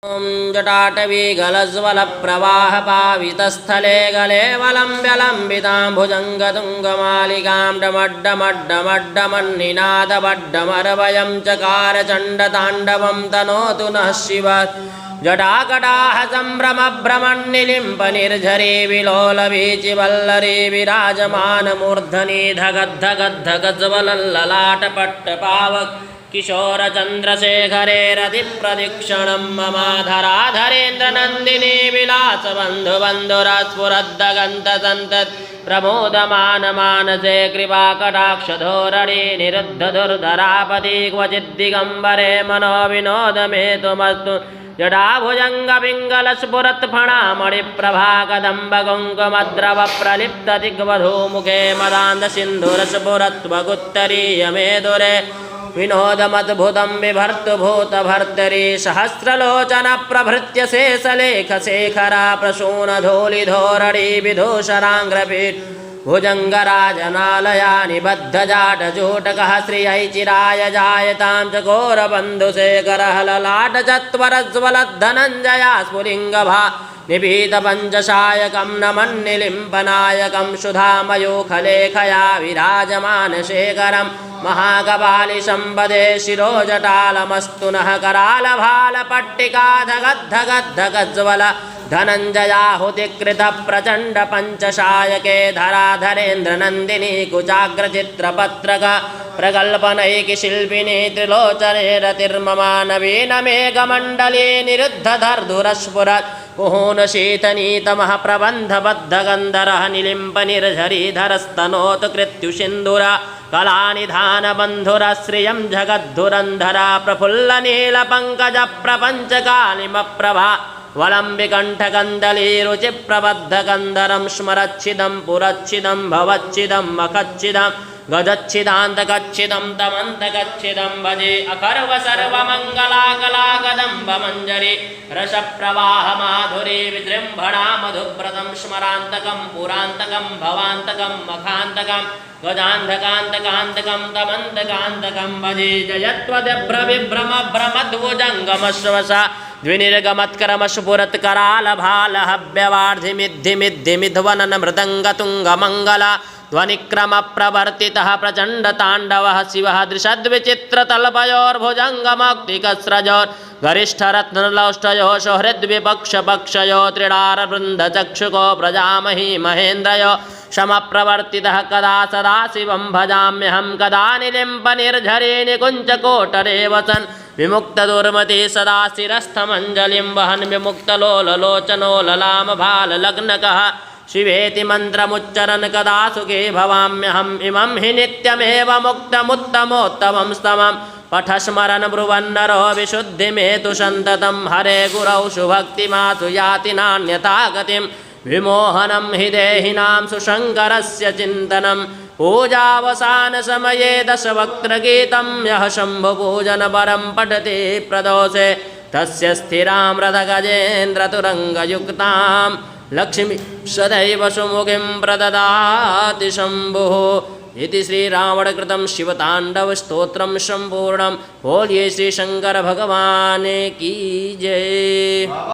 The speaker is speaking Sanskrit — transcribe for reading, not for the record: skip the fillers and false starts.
ॐ जटाटवीगलज्वलप्रवाहपावितस्थले गले वलम्ब्यलम्बितां भुजङ्गतुङ्गमालिकां डमड्डमड्डमड्डमन्निनादवड्डमरवयं चकार चण्डताण्डवं तनोतु नः शिव जटाकटाह सम्भ्रमभ्रमन्निलिम्पनिर्झरी विलोलवीचिवल्लरी विराजमानमूर्धनि धगद्धगद्धगज्ज्वलल्ललाटपट्टपावक किशोरचन्द्रशेखरे रतिप्रदीक्षणं ममाधराधरेन्द्रनन्दिनी विलासबन्धुबन्धुरास्फुरद्दगन्तसन्तत् प्रमोदमानमानसे कृपाकटाक्षधोरणी निरुद्धदुर्धरापति क्वचिद्दिगम्बरे मनोविनोदमेतुमस्तु जटाभुजङ्गपिङ्गलस्फुरत्फणामणिप्रभाकदम्बकुङ्कुमद्रवप्रलिप्तदिग्वधूमुखे मदान्दसिन्धुरस्फुरत्वगुत्तरीयमेदुरे विनोदमद्भुतं बिभर्तु भूतभर्तरी सहस्रलोचनप्रभृत्य शेषलेखशेखरा प्रसूनधूलिधोरणी विदूषराङ्ग्रपीठ भुजङ्गराजनालया निबद्धजाटजूटकः श्रियैचिराय जायतां चकोरबन्धुशेखरहललाटचत्वरज्वलद्धनञ्जया स्फुलिङ्गभा निपीतपञ्चशायकं नमन्निलिम्पनायकं सुधामयूखलेखया विराजमानशेखरं महाकपालिशम्पदे शिरोजटालमस्तु नः करालभालपट्टिकाधगद्धगद्धगज्ज्वल धनञ्जयाहुतिकृतप्रचण्डपञ्चशायके धराधरेन्द्रनन्दिनी कुचाग्रचित्रपत्रक प्रकल्पनैकिशिल्पिनी त्रिलोचने रतिर्ममानवीनमेघमण्डली निरुद्धधर्धुरस्फुरत् कुहूनशीतनीतमः प्रबन्धबद्धगन्धरः निलिम्पनिर्झरीधरस्तनोतु कृत्युसिन्धुरा कलानिधानबन्धुरश्रियं जगद्धुरन्धरा प्रफुल्लनीलपङ्कजप्रपञ्चकालिमप्रभा वलम्बिकण्ठकन्दलीरुचिप्रबद्धकन्दरं स्मरच्छिदं पुरच्छिदं भवच्छिदं मखच्छिदं गजच्छिदान्तकच्छिदं तमन्तकच्छिदं भजे अकर्व सर्वमङ्गलाकलाकदम्बमञ्जरी रसप्रवाहमाधुरी विजृम्भणा मधुप्रदं स्मरान्तकं पुरान्तकं भवान्तकं मखान्तकं गजान्धकान्तकान्तकं तमन्तकान्तकं भजे जयत्वदभ्रविभ्रमभ्रमद्भुजङ्गमश्वसा द्विनिर्गमत्करमशुपुरत्करालभालहव्यवार्धिमिद्धिमिद्धिवनन मृदङ्गतुङ्गमङ्गला ध्वनिक्रमप्रवर्तितः प्रचण्डताण्डवः शिवः दृशद्विचित्रतल्पयोर्भुजङ्गमौक्तिकस्रजोर् गरिष्ठरत्नलौष्टयो सौहृद्विपक्षपक्षयो त्रिडारवृन्दचक्षुको प्रजामहि महेन्द्रयो समप्रवर्तितः कदा सदा शिवं भजाम्यहं कदा निलिम्पनिर्झरी निकुञ्चकोटरे वसन् विमुक्तदुर्मति सदा शिरस्थमञ्जलिं वहन् विमुक्तलोललोचनो ललामभाललग्नकः शिवेति मन्त्रमुच्चरन् कदा सुखे भवाम्यहम् इमं हि नित्यमेव मुक्तमुत्तमोत्तमं स्तमं पठस्मरन् ब्रुवन्नरो विशुद्धिमेतु सन्ततं हरे गुरौ सुभक्तिमासु याति नान्यथा गतिं विमोहनं हि देहिनां सुशङ्करस्य चिन्तनं पूजावसानसमये दशवक्त्रगीतं यः शम्भुपूजनपरं पठति प्रदोषे तस्य स्थिरां रथगजेन्द्रतुरङ्गयुक्तां लक्ष्मी सदैव सुमुखीं प्रददाति शम्भुः इति श्रीरावणकृतं शिवताण्डवस्तोत्रं सम्पूर्णं बोलिए श्री शंकर भगवान की जय।